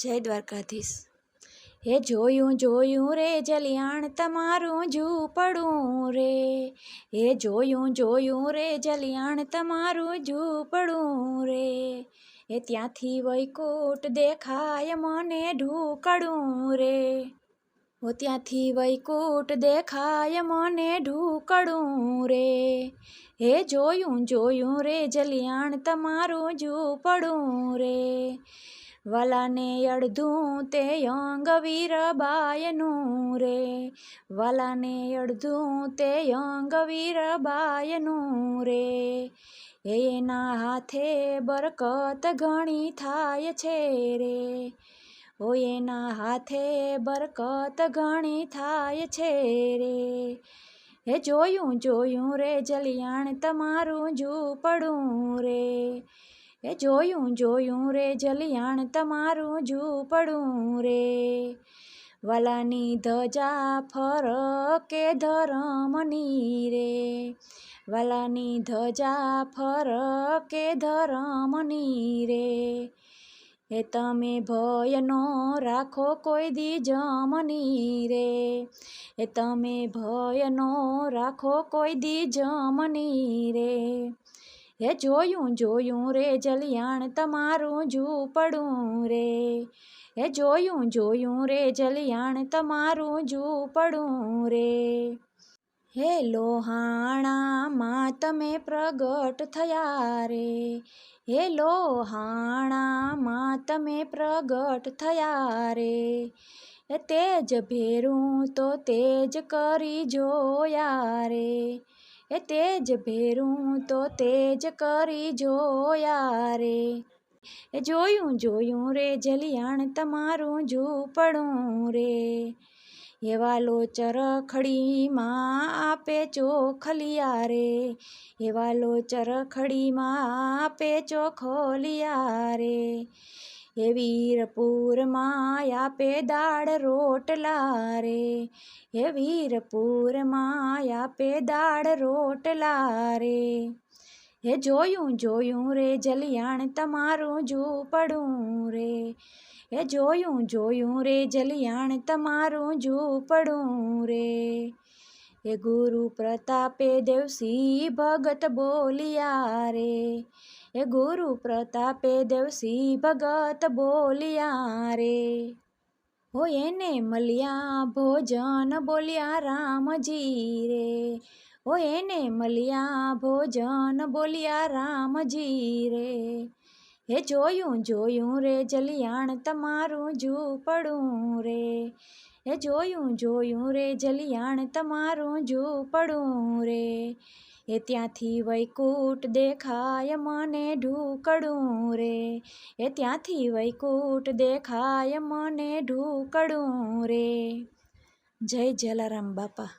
જય દ્વારકાધીશ। હે જોયું જોયું રે જલિયાણ તમારું ઝૂંપડું રે, હે જોયું જોયું રે જલિયાણ તમારું ઝૂંપડું રે, એ ત્યાંથી વૈકુંઠ દેખાય મને ઢૂકડું રે, ઓ ત્યાંથી વૈકુંઠ દેખાય મને ઢૂકડું રે, હે જોયું જોયું રે જલિયાણ તમારું ઝૂંપડું રે, વાલાને અડધું તે અંગવીરબાયનું રે, વાલાને અડધું તે અંગવીરબાયનું રે, એના હાથે બરકત ઘણી થાય છે રે, ઓ એના હાથે બરકત ઘણી થાય છે રે, હે જોયું જોયું રે જલિયાણ તમારું ઝૂંપડું રે, એ જોયું જોયું રે જલિયાણ તમારું ઝૂંપડું રે, વાલાની ધજા ફરકે ધરમની રે, વાલાની ધજા ફરકે ધરમની રે, એ તમે ભય નો રાખો કોઈ દી જમની રે, એ તમે ભય નો રાખો કોઈ દી જમની રે, હે જોયું જોયું રે જલિયાણ તમારું ઝૂંપડું રે, હે જોયું જોયું રે જલિયાણ તમારું ઝૂંપડું રે, હે લોહાણામાં તમે પ્રગટ થયા રે, હે લોહાણામાં તમે પ્રગટ થયા રે, એ તેજ ભેરું તો તેજ કરી જોયા રે, એ તેજ ભેરું તો તેજ કરી જોયા રે, એ જોયું જોયું રે જલિયાણ તમારું ઝૂંપડું રે, એવા લોચર ખડીમાં આપે ચોખલિયા રે, એવા લોચર ખડીમાં આપે ચોખલિયા રે, એ વીરપુરમાં આપે દાળ રોટલા રે, હે વીરપુરમાં આપે દાળ રોટલા રે, હે જોયું જોયું રે જલિયાણ તમારું ઝૂંપડું રે, હે જોયું જોયું રે જલિયાણ તમારું ઝૂંપડું રે, એ ગુરુ પ્રતાપે દેવસી ભગત બોલિયા રે, એ ગુરુ પ્રતાપે દેવસી ભગત બોલિયા રે, હો એને મળ્યા ભોજન બોલ્યા રામજી રે, ઓ એને મળ્યા ભોજન બોલ્યા રામજી રે, હે જોયું જોયું રે જલિયાણ તમારું ઝૂંપડું રે, હે જોયું જોયું રે જલિયાણ તમારું ઝૂંપડું રે, એ ત્યાંથી વૈકુંઠ દેખાય મને ઢૂકડું રે, એ ત્યાંથી વૈકુંઠ દેખાય મને ઢૂકડું રે, જય જલારામ બાપા।